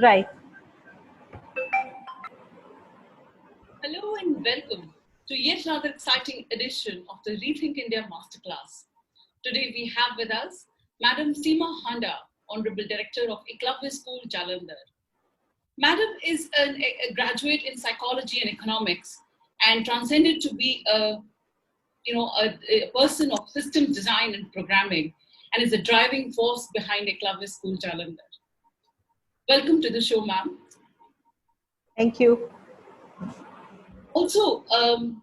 Right. Hello and welcome to yet another exciting edition of the ReTHINK India Masterclass. Today we have with us Madam Seema Handa, Honorable Director of Eklavya School, Jalandhar. Madam is a graduate in psychology and economics and transcended to be a person of system design and programming and is a driving force behind Eklavya School, Jalandhar. Welcome to the show, ma'am. Thank you. Also,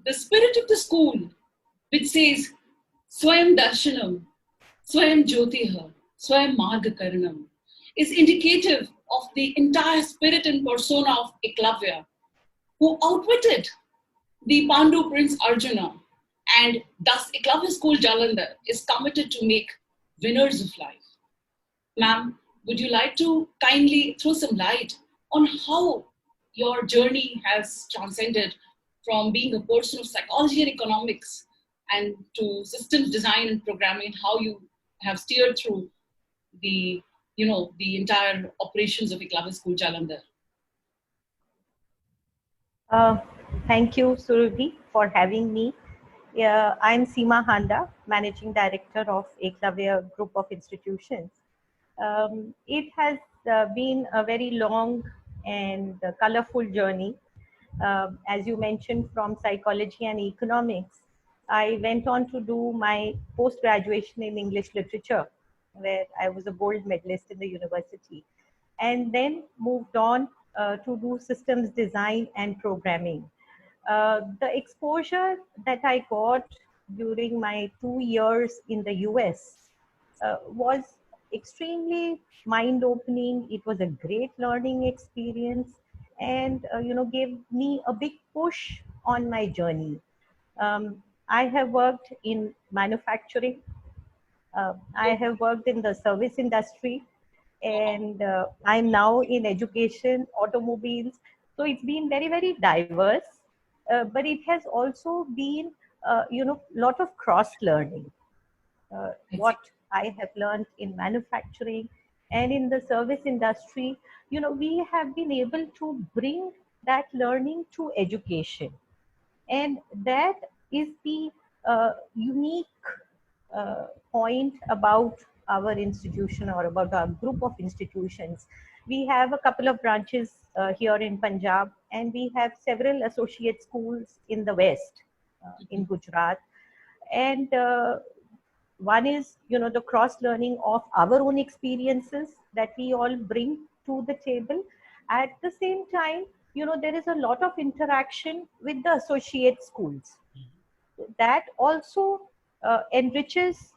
the spirit of the school, which says, Swayam Darshanam, Swayam Jyotiha, Swayam Margakaranam, is indicative of the entire spirit and persona of Eklavya, who outwitted the Pandu Prince Arjuna, and thus Eklavya School Jalandhar is committed to make winners of life. Ma'am, would you like to kindly throw some light on how your journey has transcended from being a person of psychology and economics and to systems design and programming, how you have steered through the entire operations of Eklavya School Jalandhar? Thank you, Surabhi, for having me. I'm Seema Handa, Managing Director of Eklavya Group of Institutions. It has been a very long and colorful journey. As you mentioned, from psychology and economics, I went on to do my post-graduation in English literature, where I was a gold medalist in the university, and then moved on to do systems design and programming. The exposure that I got during my 2 years in the US was extremely mind-opening. It was a great learning experience, and gave me a big push on my journey. I have worked in manufacturing. I have worked in the service industry, and I'm now in education, automobiles. So it's been very, very diverse, but it has also been, lot of cross learning. What I have learned in manufacturing and in the service industry, we have been able to bring that learning to education. And that is the unique point about our institution or about our group of institutions. We have a couple of branches here in Punjab, and we have several associate schools in the West, in Gujarat. And one is, the cross learning of our own experiences that we all bring to the table. At the same time, there is a lot of interaction with the associate schools. That also enriches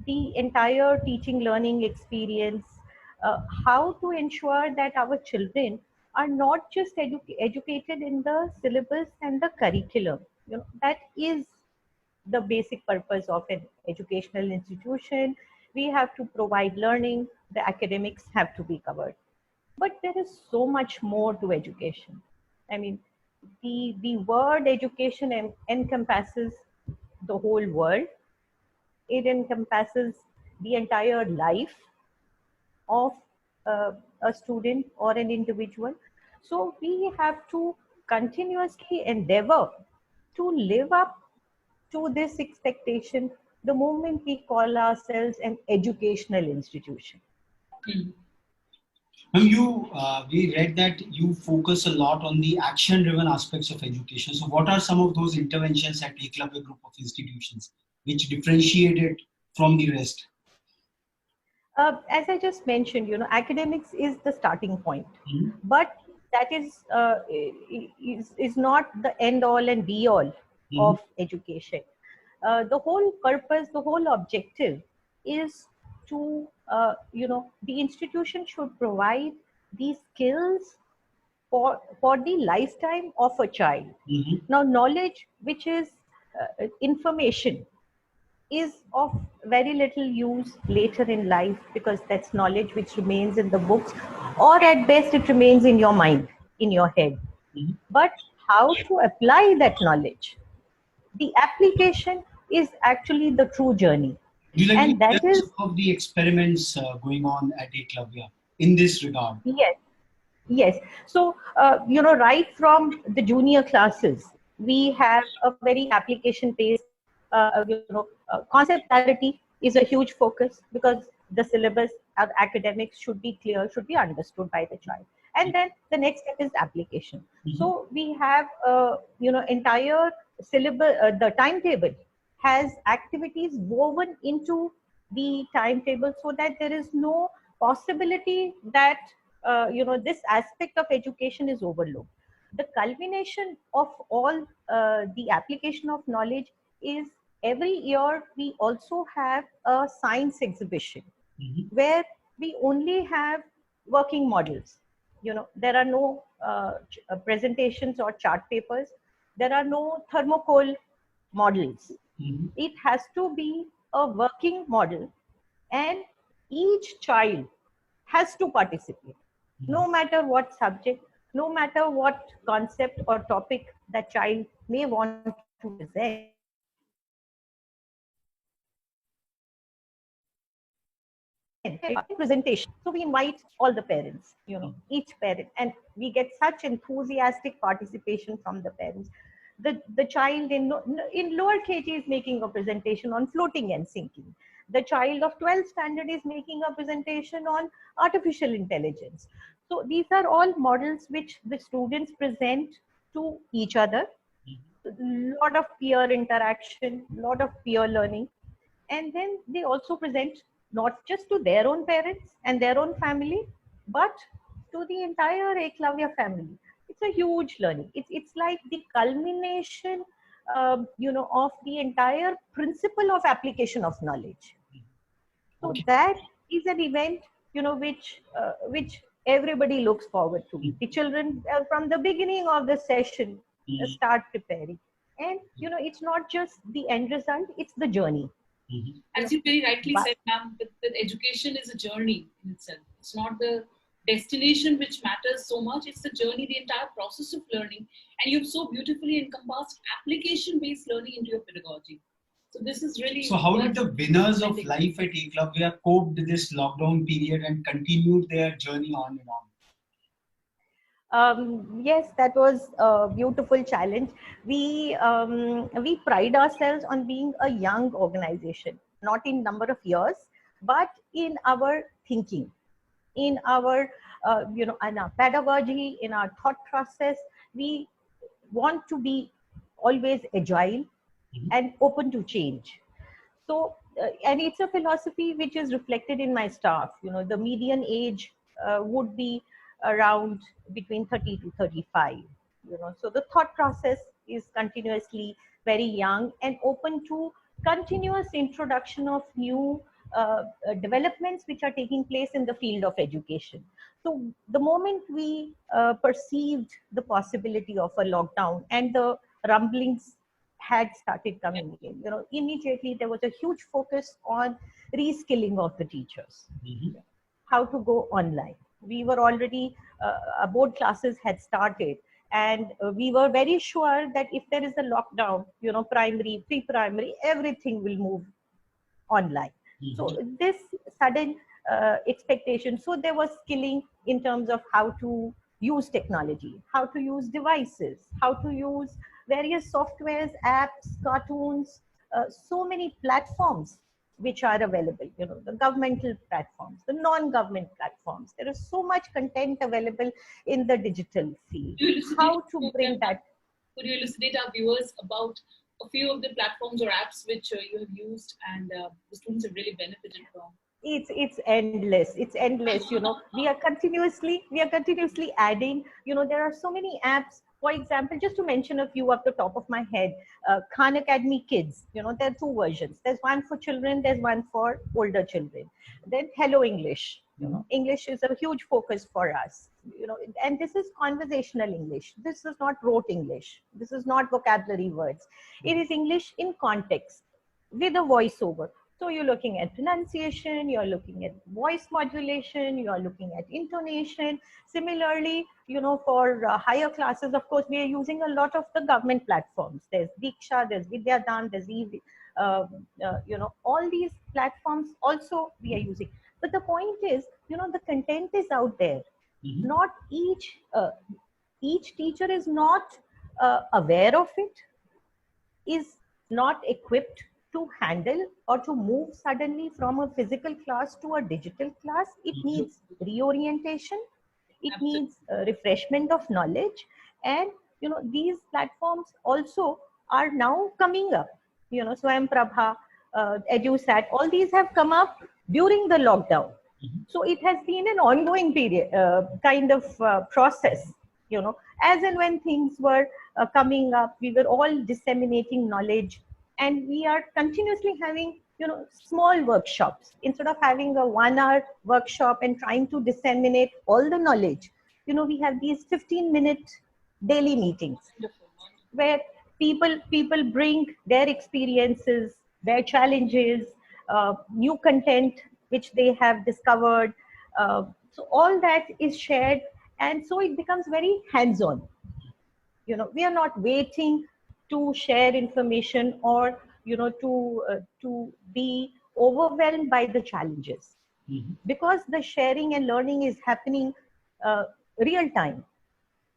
the entire teaching learning experience. How to ensure that our children are not just educated in the syllabus and the curriculum. That is the basic purpose of an educational institution. We have to provide learning, the academics have to be covered. But there is so much more to education. I mean, the word education encompasses the whole world. It encompasses the entire life of a student or an individual. So we have to continuously endeavor to live up to this expectation the moment we call ourselves an educational institution. We read that you focus a lot on the action-driven aspects of education. So what are some of those interventions at Eklavya Group of Institutions which differentiate it from the rest? As I just mentioned, academics is the starting point, but that is not the end all and be all of education. The whole purpose, the whole objective is to, the institution should provide these skills for the lifetime of a child. Now, knowledge, which is information, is of very little use later in life, because that's knowledge which remains in the books, or at best it remains in your mind, in your head. But how to apply that knowledge, the application is actually the true journey. And that is some of the experiments going on at Eklavya in this regard. Yes. Yes. So, right from the junior classes, we have a very application-based, concept clarity is a huge focus because the syllabus of academics should be clear, should be understood by the child. And then the next step is application. So we have, entire syllabus, the timetable has activities woven into the timetable so that there is no possibility that this aspect of education is overlooked. The culmination of all the application of knowledge is every year we also have a science exhibition where we only have working models. There are no presentations or chart papers. There are no thermocol models. It has to be a working model, and each child has to participate, no matter what subject, no matter what concept or topic that child may want to present. Presentation. So we invite all the parents, each parent, and we get such enthusiastic participation from the parents. The child in lower KG is making a presentation on floating and sinking. The child of 12th standard is making a presentation on artificial intelligence. So these are all models which the students present to each other. A lot of peer interaction, lot of peer learning, and then they also present not just to their own parents and their own family, but to the entire Eklavya family. It's a huge learning. It's like the culmination, of the entire principle of application of knowledge. So Okay. that is an event, which everybody looks forward to. The children from the beginning of the session start preparing, and it's not just the end result; it's the journey. As you very rightly But said, ma'am, that education is a journey in itself. It's not the destination which matters so much, it's the journey, the entire process of learning. And you've so beautifully encompassed application based learning into your pedagogy. So, this is really. So how did the winners of life at Eklavya cope with this lockdown period and continued their journey on and on? Yes, that was a beautiful challenge. We pride ourselves on being a young organization, not in number of years, but in our thinking, in our pedagogy, in our thought process. We want to be always agile and open to change. So, and it's a philosophy which is reflected in my staff. The median age would be around between 30 to 35. So the thought process is continuously very young and open to continuous introduction of new developments which are taking place in the field of education. So the moment we perceived the possibility of a lockdown and the rumblings had started coming in, immediately there was a huge focus on reskilling of the teachers, how to go online. We were already, board classes had started, and we were very sure that if there is a lockdown, primary, pre-primary, everything will move online. So this sudden expectation, so there was skilling in terms of how to use technology, how to use devices, how to use various softwares, apps, cartoons, so many platforms which are available, the governmental platforms, the non-government platforms. There is so much content available in the digital field. How to bring that. Could you elucidate our viewers about a few of the platforms or apps which you have used and the students have really benefited from? It's endless. It's endless. We are continuously adding. There are so many apps. For example, just to mention a few off the top of my head, Khan Academy Kids. There are two versions. There's one for children. There's one for older children. Then Hello English. English is a huge focus for us. And this is conversational English. This is not rote English. This is not vocabulary words. It is English in context with a voiceover. So you're looking at pronunciation, you're looking at voice modulation, you're looking at intonation. Similarly, for higher classes, of course, we are using a lot of the government platforms. There's Diksha, there's Vidyadan, there's all these platforms also we are using. But the point is, the content is out there. not each teacher is not aware of it, is not equipped to handle or to move suddenly from a physical class to a digital class. It needs reorientation, it needs refreshment of knowledge. And these platforms also are now coming up. Swayam Prabha, EduSat, all these have come up during the lockdown. So it has been an ongoing period, kind of process. As and when things were coming up, we were all disseminating knowledge, and we are continuously having small workshops. Instead of having a 1 hour workshop and trying to disseminate all the knowledge, we have these 15-minute daily meetings where people bring their experiences, their challenges, new content which they have discovered. So all that is shared, and so it becomes very hands-on. We are not waiting to share information or to be overwhelmed by the challenges, because the sharing and learning is happening real time.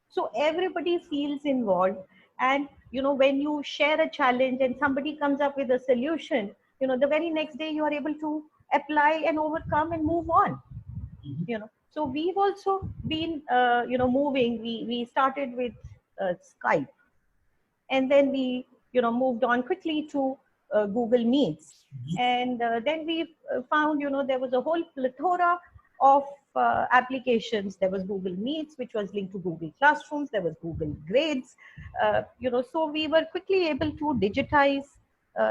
So everybody feels involved. And when you share a challenge and somebody comes up with a solution, the very next day you are able to apply and overcome and move on. So we've also been moving. We started with Skype, and then we moved on quickly to Google Meets. And then we found there was a whole plethora of applications. There was Google Meets, which was linked to Google Classrooms. There was Google Grades. So we were quickly able to digitize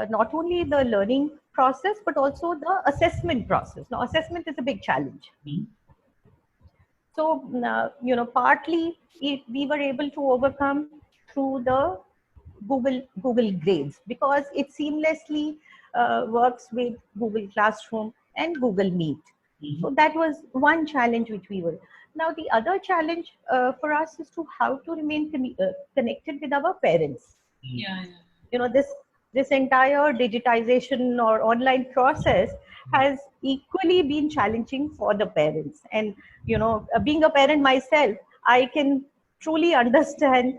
not only the learning process but also the assessment process. Now, assessment is a big challenge. So partly we were able to overcome through the Google Grades, because it seamlessly works with Google Classroom and Google Meet. So that was one challenge which we were. Now the other challenge for us is to how to remain connected with our parents. This entire digitization or online process has equally been challenging for the parents. And being a parent myself, I can truly understand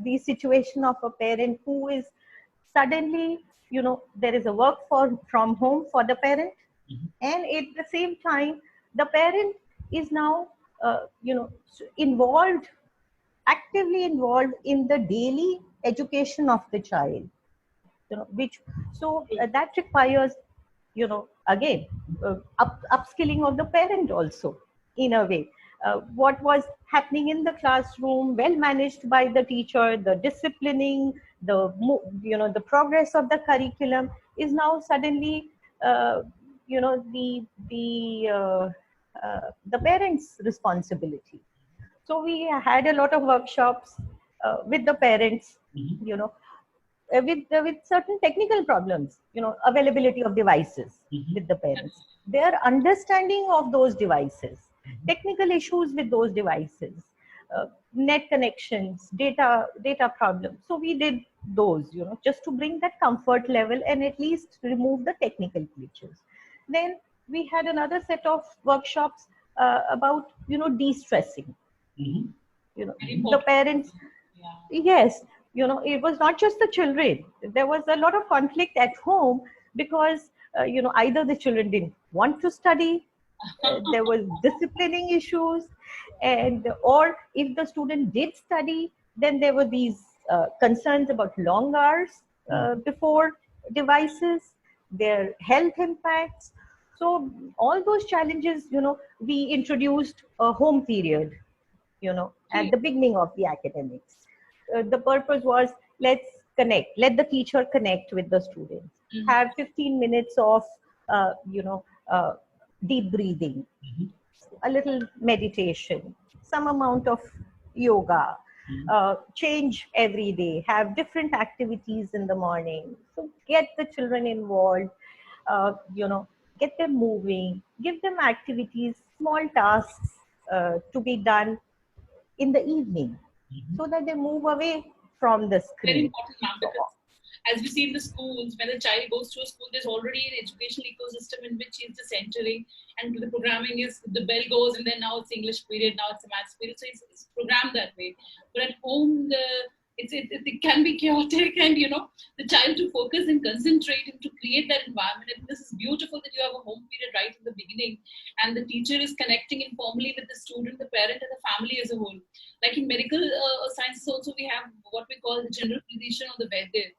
the situation of a parent who is suddenly, there is a work from home for the parent, and at the same time the parent is now involved, actively involved in the daily education of the child. That requires again upskilling of the parent also, in a way. What was happening in the classroom, well managed by the teacher, the disciplining, the progress of the curriculum is now suddenly the parents' responsibility. So we had a lot of workshops with the parents, with certain technical problems, availability of devices with the parents, their understanding of those devices, technical issues with those devices, net connections, data problems. So we did those, just to bring that comfort level and at least remove the technical glitches. Then we had another set of workshops about, de-stressing. The parents, yes, it was not just the children. There was a lot of conflict at home because, either the children didn't want to study, there was disciplining issues, or if the student did study, then there were these concerns about long hours before devices, their health impacts. So all those challenges, we introduced a home period, at the beginning of the academics. The purpose was, let's connect, let the teacher connect with the students, have 15 minutes of deep breathing, a little meditation, some amount of yoga, change every day, have different activities in the morning. So get the children involved, get them moving, give them activities, small tasks to be done in the evening, so that they move away from the screen. Very important, ma'am, because as we see in the schools, when a child goes to a school, there's already an educational ecosystem in which he's just entering, and the programming is the bell goes, and then now it's English period, now it's a maths period, so it's programmed that way. But at home, it can be chaotic, and the child to focus and concentrate and to create that environment. And this is beautiful that you have a home period right in the beginning, and the teacher is connecting informally with the student, the parent, and the family as a whole. Like in medical sciences also, we have what we call the general physician or the Vaidya.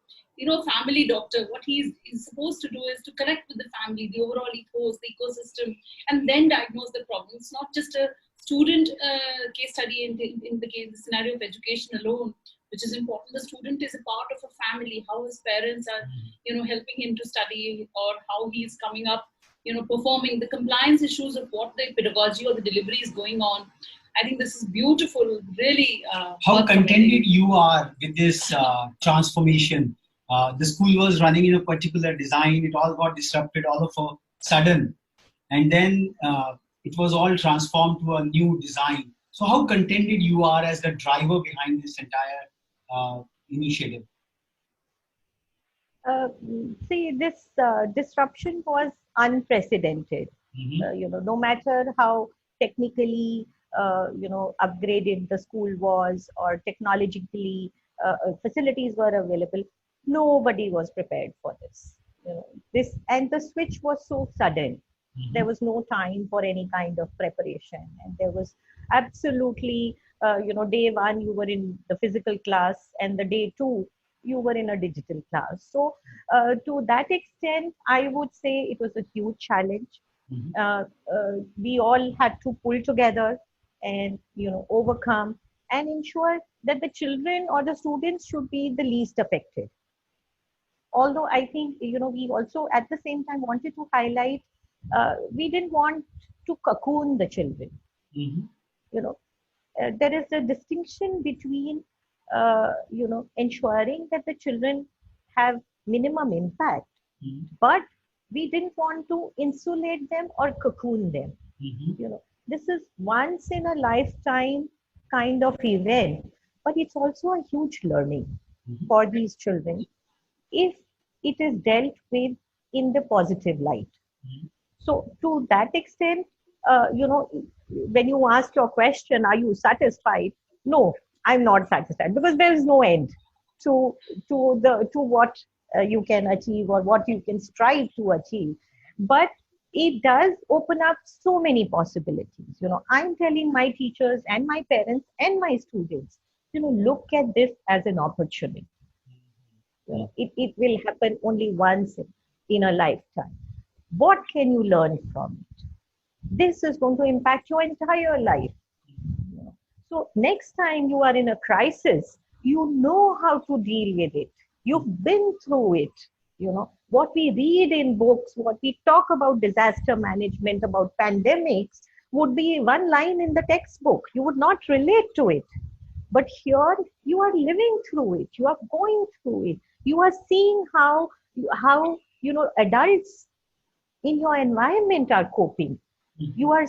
Family doctor, what he's supposed to do is to connect with the family, the overall ethos, the ecosystem, and then diagnose the problem. It's not just a student case study in the scenario of education alone, which is important. The student is a part of a family, how his parents are, helping him to study, or how he's coming up, performing the compliance issues of what the pedagogy or the delivery is going on. I think this is beautiful, really. How contented you are with this transformation. The school was running in a particular design, it all got disrupted all of a sudden, and then it was all transformed to a new design. So how contented you are as the driver behind this entire initiative? See, this disruption was unprecedented. No matter how technically, upgraded the school was, or technologically facilities were available, nobody was prepared for this. And the switch was so sudden. There was no time for any kind of preparation, and there was absolutely, day one you were in the physical class, and the day two you were in a digital class. So to that extent, I would say it was a huge challenge. We all had to pull together and overcome and ensure that the children or the students should be the least affected. Although I think we also at the same time wanted to highlight, we didn't want to cocoon the children. There is a distinction between ensuring that the children have minimum impact, but we didn't want to insulate them or cocoon them. This is once in a lifetime kind of event, but it's also a huge learning for these children if it is dealt with in the positive light. So to that extent, when you ask your question, are you satisfied? No, I'm not satisfied, because there is no end to what you can achieve or what you can strive to achieve. But it does open up so many possibilities. I'm telling my teachers and my parents and my students, look at this as an opportunity. It will happen only once in a lifetime. What can you learn from it? This is going to impact your entire life. So next time you are in a crisis, you know how to deal with it. You've been through it. What we read in books, what we talk about disaster management, about pandemics, would be one line in the textbook. You would not relate to it. But here you are living through it. You are going through it. You are seeing how adults in your environment are coping. You are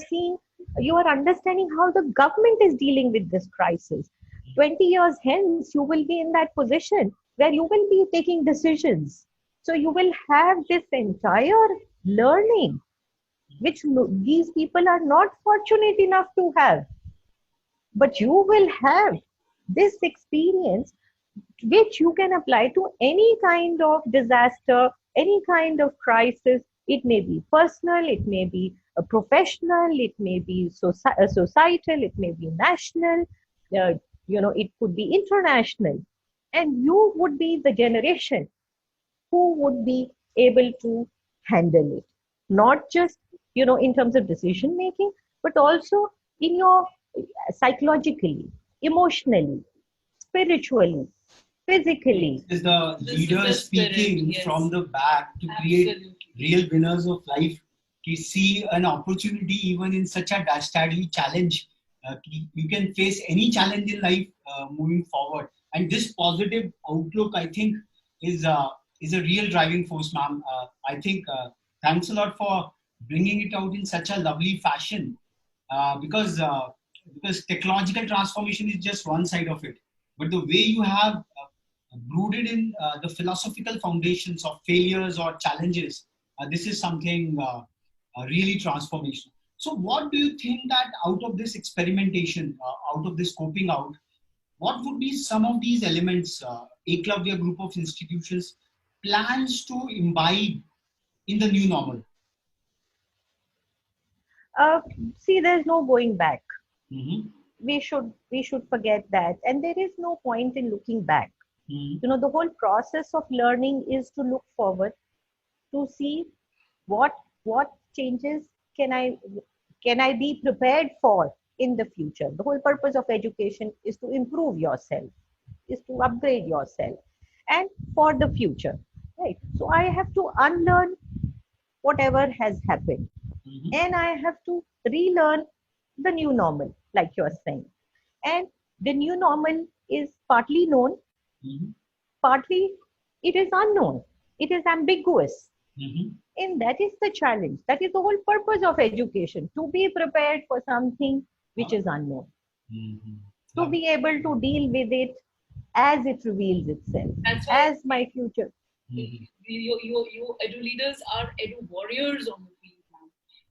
understanding how the government is dealing with this crisis. 20 years hence, you will be in that position where you will be taking decisions. So you will have this entire learning, which these people are not fortunate enough to have. But you will have this experience, which you can apply to any kind of disaster, any kind of crisis. It may be personal, it may be a professional, it may be societal, it may be national, it could be international. And you would be the generation who would be able to handle it. Not just, in terms of decision making, but also in your psychologically, emotionally, spiritually, physically. Is the leader speaking yes. from the back to create real winners of life, to see an opportunity even in such a dastardly challenge. You can face any challenge in life moving forward. And this positive outlook, I think, is a real driving force, ma'am. I think thanks a lot for bringing it out in such a lovely fashion, because technological transformation is just one side of it. But the way you have rooted in the philosophical foundations of failures or challenges, this is something really transformational. So what do you think that out of this experimentation, out of this scoping out, what would be some of these elements Eklavya group of institutions plans to imbibe in the new normal? Uh, See, there's no going back. Mm-hmm. We should forget that, and there is no point in looking back. Mm-hmm. The whole process of learning is to look forward, to see what what changes can I be prepared for in the future. The whole purpose of education is to improve yourself, is to upgrade yourself, and for the future, right? So I have to unlearn whatever has happened, Mm-hmm. and I have to relearn the new normal, like you're saying. And the new normal is partly known, Mm-hmm. partly it is unknown, it is ambiguous. Mm-hmm. And that is the challenge. That is the whole purpose of education, to be prepared for something which is unknown, Mm-hmm. to be able to deal with it as it reveals itself, That's why as my future. Mm-hmm. you edu leaders are edu warriors on the field now.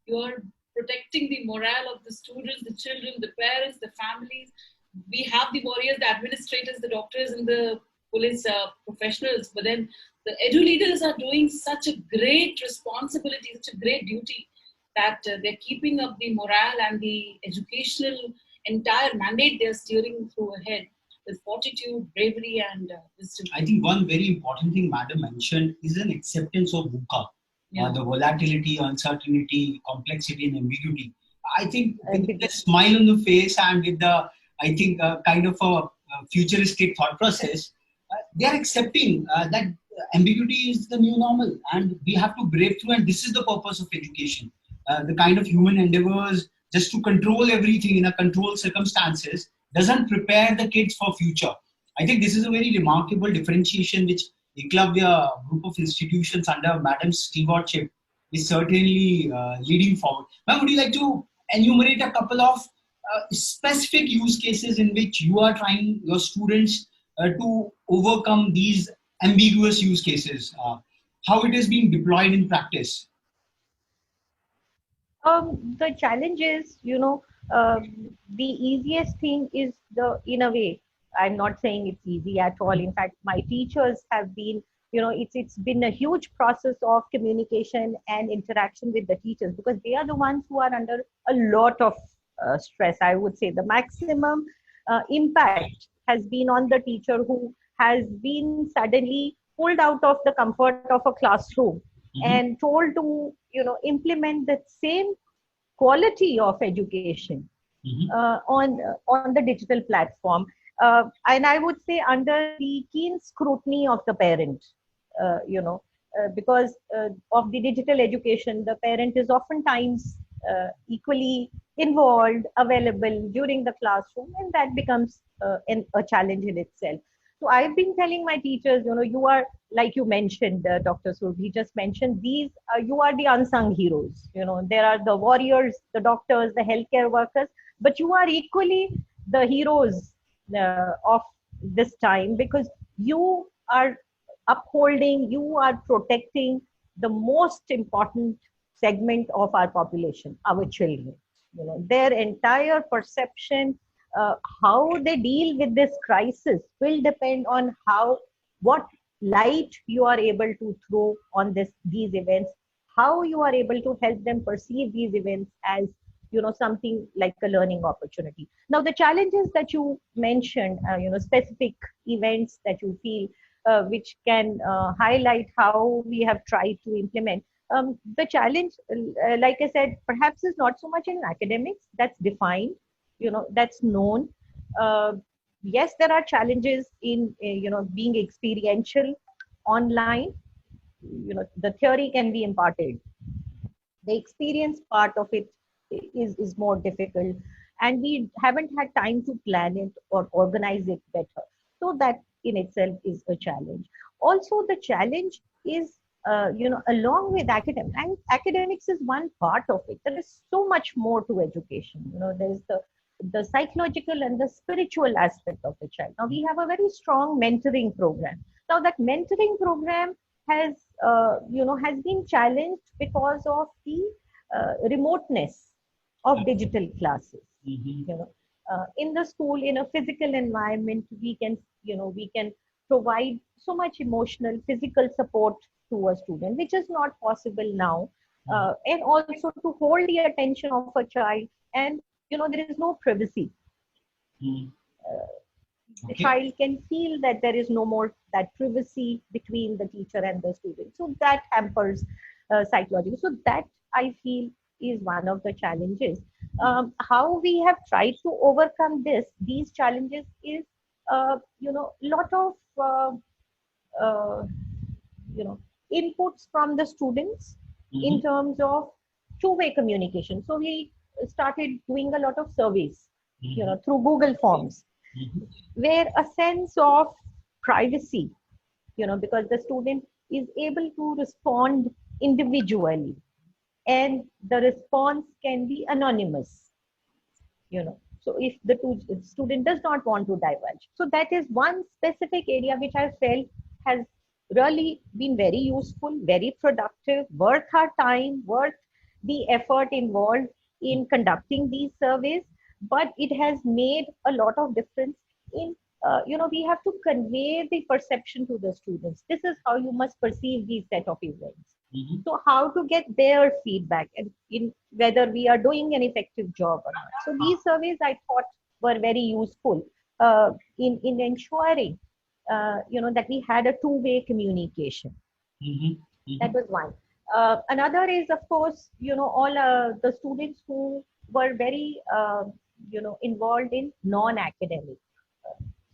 You are protecting the morale of the students, the children, the parents, the families. We have the warriors, the administrators, the doctors, and the police professionals. But then the edu leaders are doing such a great responsibility, such a great duty, that they're keeping up the morale and the educational entire mandate they're steering through ahead with fortitude, bravery, and wisdom. I think one very important thing Madam mentioned is an acceptance of VUCA, Yeah. the volatility, uncertainty, complexity, and ambiguity. I think with Ambiguity. the smile on the face and with the, I think, kind of a futuristic thought process, they are accepting that ambiguity is the new normal and we have to brave through. And this is the purpose of education. The kind of human endeavors just to control everything in a controlled circumstances doesn't prepare the kids for future. I think this is a very remarkable differentiation which Eklavya group of institutions under Madam's stewardship is certainly leading forward. Ma'am, would you like to enumerate a couple of specific use cases in which you are trying your students to overcome these ambiguous use cases? How it is being deployed in practice? The challenge is, the easiest thing is in a way, I'm not saying it's easy at all. In fact, my teachers have been, it's been a huge process of communication and interaction with the teachers, because they are the ones who are under a lot of stress. I would say the maximum impact has been on the teacher who has been suddenly pulled out of the comfort of a classroom Mhm. and told to implement the same quality of education Mhm. on the digital platform, and I would say under the keen scrutiny of the parent, because of the digital education, the parent is oftentimes equally involved, available during the classroom, and that becomes a challenge in itself. So I've been telling my teachers, you are, like you mentioned, Dr. Surabhi just mentioned, these you are the unsung heroes. There are the warriors, the doctors, the healthcare workers, but you are equally the heroes of this time, because you are upholding, you are protecting the most important segment of our population, our children. Their entire perception, how they deal with this crisis will depend on what light you are able to throw on these events, how you are able to help them perceive these events as something like a learning opportunity. Now the challenges that you mentioned, specific events that you feel which can highlight how we have tried to implement. The challenge, like I said, perhaps is not so much in academics. That's defined, that's known. uh, yes, there are challenges in being experiential online. The theory can be imparted, the experience part of it is more difficult, and we haven't had time to plan it or organize it better. So that in itself is a challenge. Also the challenge is, along with academic, and academics is one part of it, there is so much more to education. There's the the psychological and the spiritual aspect of the child. Now we have a very strong mentoring program. Now that mentoring program has, has been challenged because of the remoteness of digital classes. In the school, in a physical environment, we can provide so much emotional, physical support to a student, which is not possible now. And also to hold the attention of a child, and there is no privacy. The child can feel that there is no more that privacy between the teacher and the student. So that hampers psychology. So that I feel is one of the challenges. How we have tried to overcome these challenges is, lot of inputs from the students in terms of two-way communication. So we started doing a lot of surveys, through Google Forms, where a sense of privacy, because the student is able to respond individually, and the response can be anonymous. So if the student does not want to divulge, so that is one specific area which I felt has really been very useful, very productive, worth our time, worth the effort involved in conducting these surveys. But it has made a lot of difference in, we have to convey the perception to the students. This is how you must perceive these set of events. So how to get their feedback, and in whether we are doing an effective job or not. So these surveys I thought were very useful in ensuring, that we had a two-way communication. That was one. Another is, of course, all the students who were very, involved in non-academic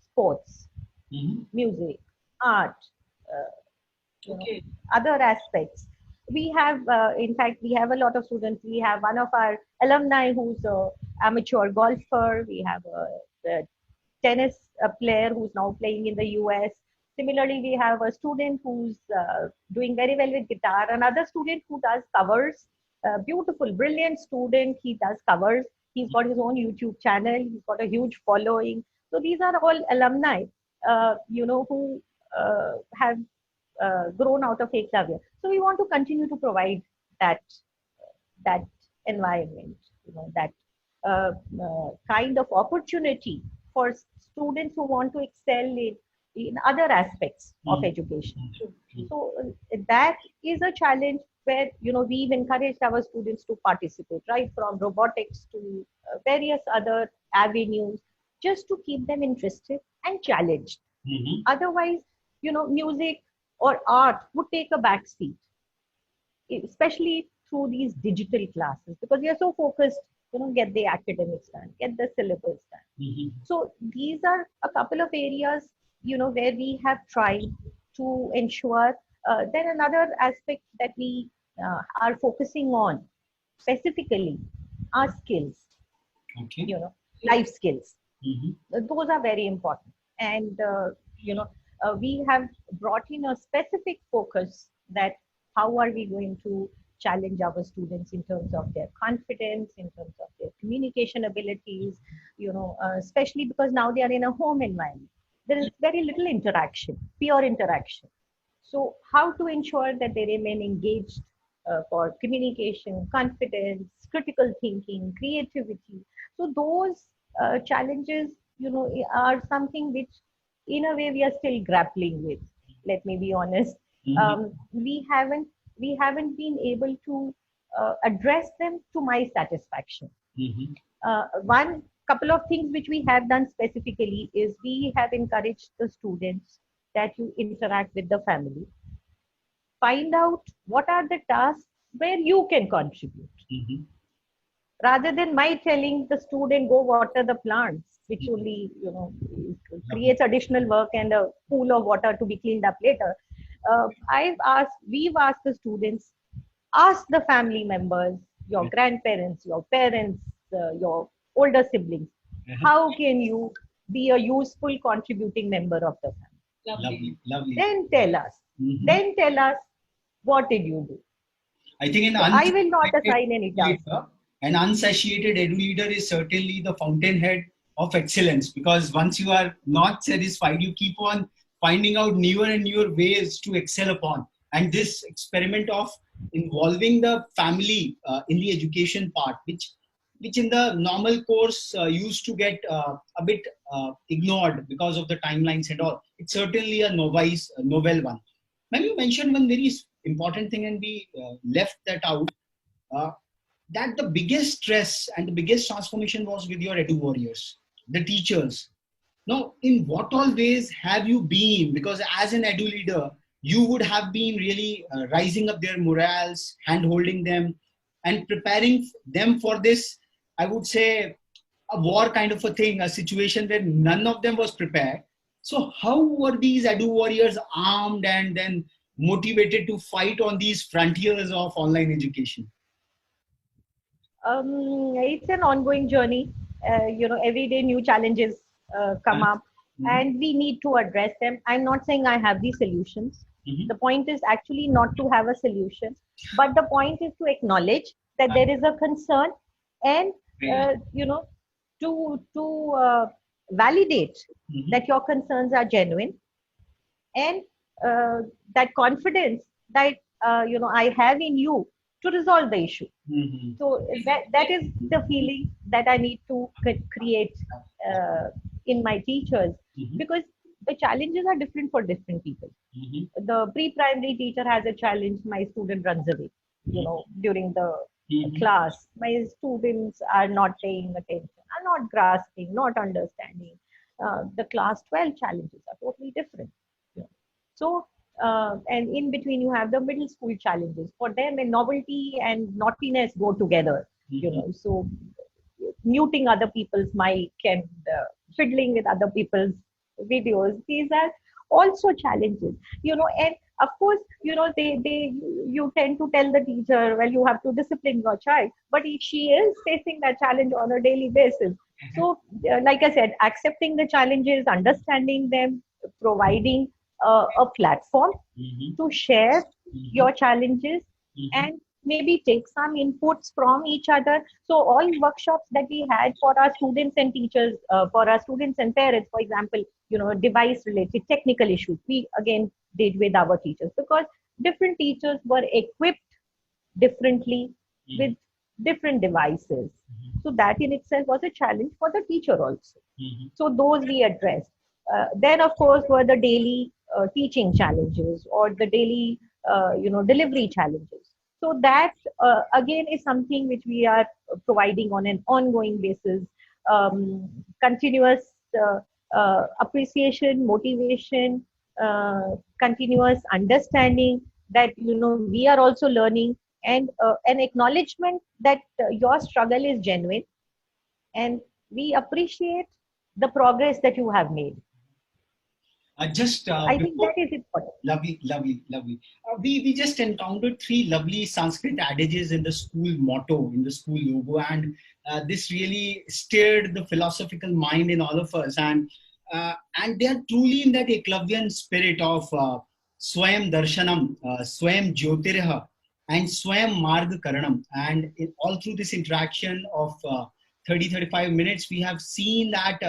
sports, music, art, other aspects. We have, in fact, we have a lot of students. We have one of our alumni who's an amateur golfer. We have a tennis player who's now playing in the US. Similarly, we have a student who's doing very well with guitar. Another student who does covers. Beautiful, brilliant student. He does covers. He's got his own YouTube channel. He's got a huge following. So these are all alumni, who have grown out of Eklavya. So we want to continue to provide that environment, that kind of opportunity for students who want to excel in other aspects of education. So that is a challenge where, we've encouraged our students to participate, right from robotics to various other avenues, just to keep them interested and challenged. Otherwise, music or art would take a back seat, especially through these digital classes, because we are so focused, get the academics done, get the syllabus done. So these are a couple of areas, where we have tried to ensure. Then another aspect that we are focusing on specifically are skills, life skills. Those are very important. And, we have brought in a specific focus that how are we going to challenge our students in terms of their confidence, in terms of their communication abilities, especially because now they are in a home environment. There is very little interaction, pure interaction. So how to ensure that they remain engaged for communication, confidence, critical thinking, creativity. So those challenges, are something which in a way we are still grappling with. Let me be honest. We haven't been able to address them to my satisfaction. One couple of things which we have done specifically is we have encouraged the students that you interact with the family. Find out what are the tasks where you can contribute. Rather than my telling the student go water the plants, which only creates additional work and a pool of water to be cleaned up later. We've asked the students, ask the family members, your grandparents, your parents, your older siblings, how can you be a useful contributing member of the family? Lovely. Then tell us, what did you do? I think I will not assign any task. An unsatiated edu leader is certainly the fountainhead of excellence, because once you are not satisfied, you keep on finding out newer and newer ways to excel upon. And this experiment of involving the family in the education part, which in the normal course used to get a bit ignored because of the timelines and all. It's certainly a novel one. Ma'am, you mentioned one very important thing and we left that out. Uh, that the biggest stress and the biggest transformation was with your edu warriors, the teachers. Now, in what all ways have you been? Because as an edu leader, you would have been really rising up their morals, hand holding them, and preparing them for this, I would say, a war kind of a thing, a situation where none of them was prepared. So, how were these edu warriors armed and then motivated to fight on these frontiers of online education? It's an ongoing journey. Every day new challenges come up, and we need to address them. I'm not saying I have the solutions. The point is actually not to have a solution, but the point is to acknowledge that there is a concern, and to validate that your concerns are genuine, and that confidence that I have in you to resolve the issue. So that is the feeling that I need to create in my teachers, because the challenges are different for different people. The pre-primary teacher has a challenge, my student runs away, during the class. My students are not paying attention, are not grasping, not understanding. The class 12 challenges are totally different. So, and in between you have the middle school challenges. For them, and novelty and naughtiness go together, so muting other people's mic and fiddling with other people's videos, these are also challenges, and of course, you tend to tell the teacher, well, you have to discipline your child, but she is facing that challenge on a daily basis. So, like I said, accepting the challenges, understanding them, providing a platform to share your challenges, and maybe take some inputs from each other. So all workshops that we had for our students and teachers, for our students and parents, for example, device related technical issues, we again did with our teachers, because different teachers were equipped differently with different devices. So that in itself was a challenge for the teacher also. So those we addressed. Then of course were the daily teaching challenges, or the daily delivery challenges. So that again is something which we are providing on an ongoing basis. Continuous appreciation, motivation, continuous understanding that we are also learning, and an acknowledgement that your struggle is genuine, and we appreciate the progress that you have made. I think that is important. Lovely. We just encountered three lovely Sanskrit adages in the school motto, in the school logo, and this really stirred the philosophical mind in all of us. And they are truly in that Eklavyan spirit of Swayam Darshanam, Swayam Jyotirha, and Swayam Marg Karanam. And all through this interaction of 30-35 minutes, we have seen that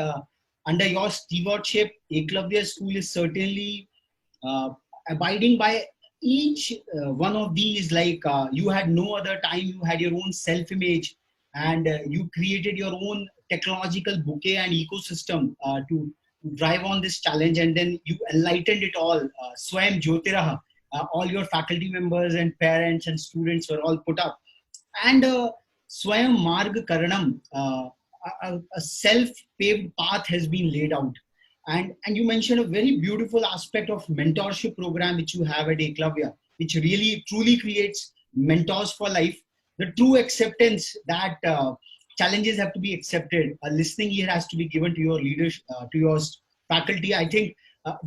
under your stewardship, Eklavya School is certainly abiding by each one of these. Like you had no other time, you had your own self-image, and you created your own technological bouquet and ecosystem to drive on this challenge, and then you enlightened it all. Swayam Jyotiraha, all your faculty members and parents and students were all put up. And Swayam Marg Karanam, a self-paved path has been laid out. And you mentioned a very beautiful aspect of mentorship program which you have at Eklavya, which really truly creates mentors for life. The true acceptance that challenges have to be accepted. A listening ear has to be given to your leaders, to your faculty. I think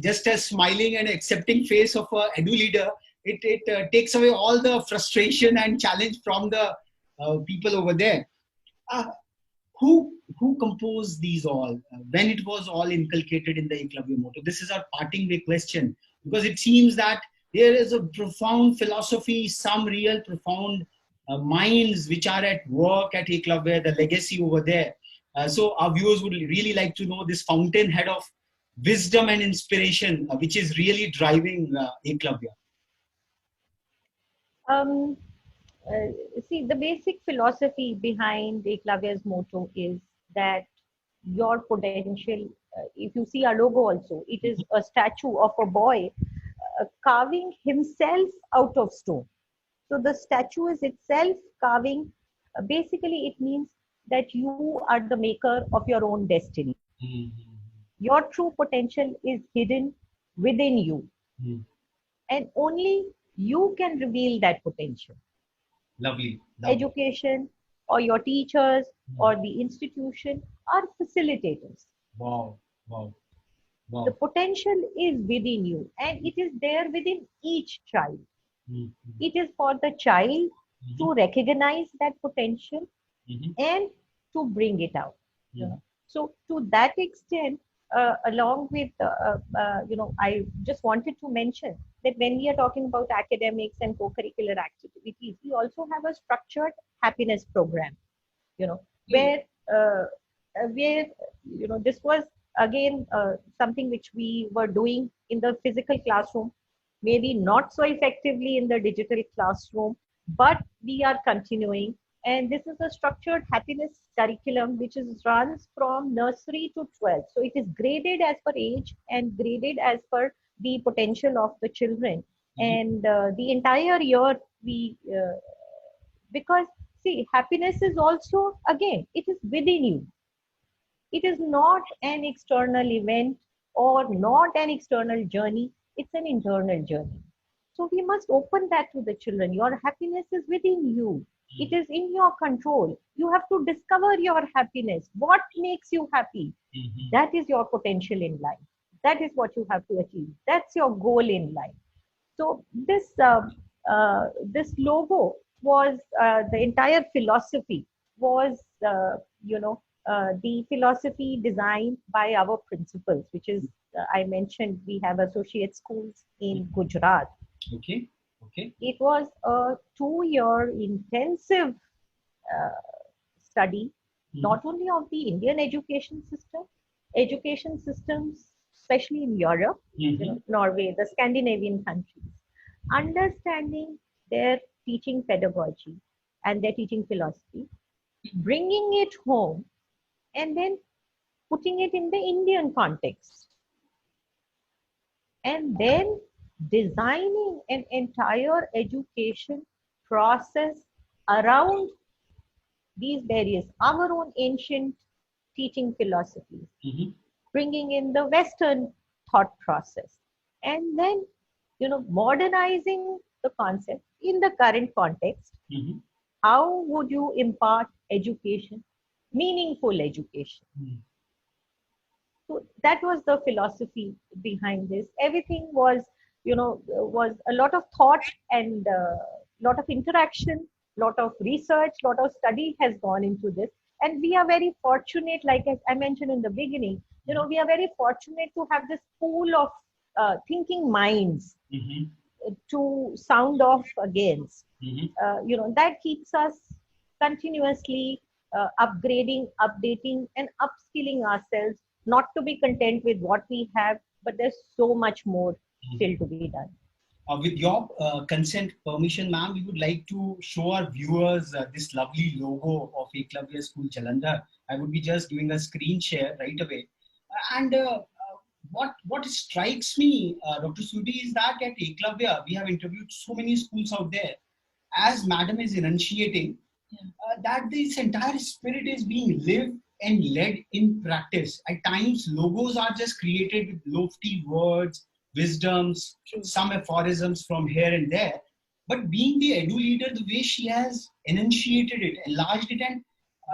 just a smiling and accepting face of a edu leader, it takes away all the frustration and challenge from the people over there. Who composed these all? When it was all inculcated in the Eklavya motto? This is our parting way question, because it seems that there is a profound philosophy, some real profound minds which are at work at Eklavya, the legacy over there. So our viewers would really like to know this fountainhead of wisdom and inspiration, which is really driving Eklavya. Um, See, the basic philosophy behind Eklavya's motto is that your potential, if you see our logo also, it is a statue of a boy carving himself out of stone. So the statue is itself carving, basically, it means that you are the maker of your own destiny. Mm-hmm. Your true potential is hidden within you, and only you can reveal that potential. Lovely, lovely. Education or your teachers Mm. or the institution are facilitators. Wow, wow, The wow. potential is within you and it is there within each child. Mm-hmm. It is for the child Mm-hmm. to recognize that potential Mm-hmm. and to bring it out. You Mm-hmm. know. So to that extent, along with I just wanted to mention that when we are talking about academics and co-curricular activities, we also have a structured happiness program. You know, Mm. uh, where this was again something which we were doing in the physical classroom, maybe not so effectively in the digital classroom, but we are continuing. And this is a structured happiness curriculum which is runs from nursery to 12th. So it is graded as per age and graded as per the potential of the children. And the entire year we because see, happiness is also, again, it is within you. It is not an external event or not an external journey, it's an internal journey. So we must open that to the children. Your happiness is within you, it is in your control. You have to discover your happiness. What makes you happy? Mm-hmm. That is your potential in life. That is what you have to achieve. That's your goal in life. So this logo was the entire philosophy was the philosophy designed by our principals, which is I mentioned we have associate schools in Gujarat. Okay, okay. It was a 2-year intensive uh, study, Mm-hmm. not only of the Indian education systems, especially in Europe, Mm-hmm. Norway, the Scandinavian countries, understanding their teaching pedagogy and their teaching philosophy, bringing it home, and then putting it in the Indian context, and then designing an entire education process around these various, our own ancient teaching philosophies, Mm-hmm. bringing in the Western thought process, and then, modernizing the concept in the current context. Mm-hmm. How would you impart education, meaningful education? So that was the philosophy behind this. Everything was a lot of thought and a lot of interaction, lot of research, lot of study has gone into this. And we are very fortunate, like I mentioned in the beginning, we are very fortunate to have this pool of thinking minds Mm-hmm. to sound off against. Mm-hmm. That keeps us continuously upgrading, updating, and upskilling ourselves, not to be content with what we have, but there's so much more still to be done. With your consent, permission, ma'am, we would like to show our viewers this lovely logo of Eklavya School Jalandhar. I would be just doing a screen share right away. And what strikes me, Dr. Sudi, is that at Eklavya, we have interviewed so many schools out there. As madam is enunciating, that this entire spirit is being lived and led in practice. At times, logos are just created with lofty words, wisdoms, some aphorisms from here and there. But being the edu leader, the way she has enunciated it, enlarged it, and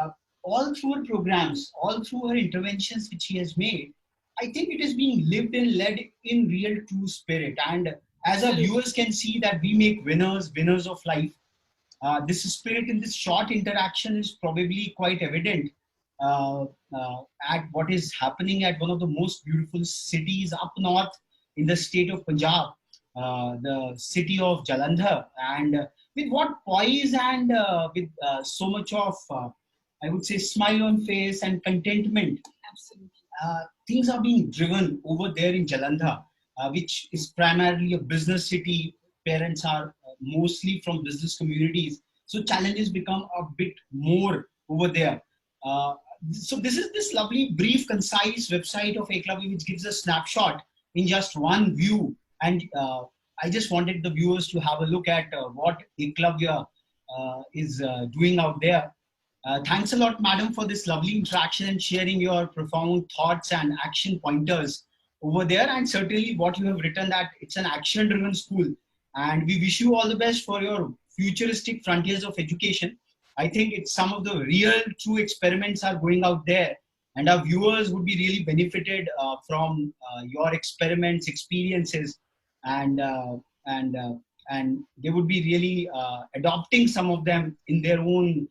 uh, all through her programs, all through her interventions which she has made, I think it is being lived and led in real true spirit. And as our viewers can see that we make winners of life. This spirit in this short interaction is probably quite evident uh, at what is happening at one of the most beautiful cities up north in the state of Punjab, the city of Jalandhar. And with what poise and with so much of, I would say, smile on face and contentment. Absolutely. Things are being driven over there in Jalandhar, which is primarily a business city. Parents are mostly from business communities, so challenges become a bit more over there. Uh, so this is this lovely, brief, concise website of Eklavya, which gives a snapshot in just one view. And I just wanted the viewers to have a look at what Eklavya is doing out there. Thanks a lot, madam, for this lovely interaction and sharing your profound thoughts and action pointers over there. And certainly what you have written, that it's an action-driven school. And we wish you all the best for your futuristic frontiers of education. I think it's some of the real, true experiments are going out there. And our viewers would be really benefited from your experiments, experiences, and and uh, and they would be really adopting some of them in their own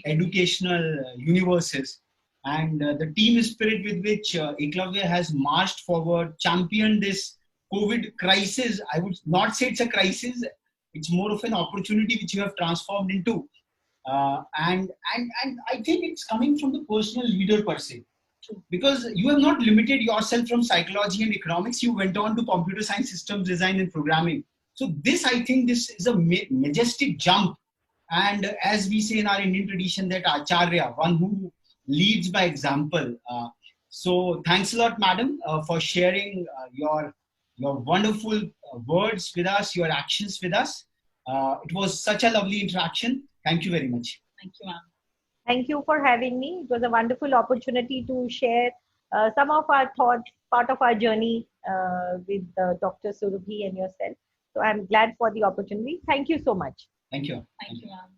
educational universes. And the team spirit with which Eklavya has marched forward, championed this COVID crisis. I would not say it's a crisis; it's more of an opportunity which you have transformed into. And I think it's coming from the personal leader per se, because you have not limited yourself from psychology and economics. You went on to computer science, systems design, and programming. So this, I think, this is a majestic jump. And as we say in our Indian tradition, that Acharya, one who leads by example. So thanks a lot, madam, for sharing your wonderful words with us, your actions with us. It was such a lovely interaction. Thank you very much. Thank you, ma'am. Thank you for having me. It was a wonderful opportunity to share some of our thoughts, part of our journey with Dr. Surabhi and yourself. So I'm glad for the opportunity. Thank you so much. Thank you. Thank you, ma'am.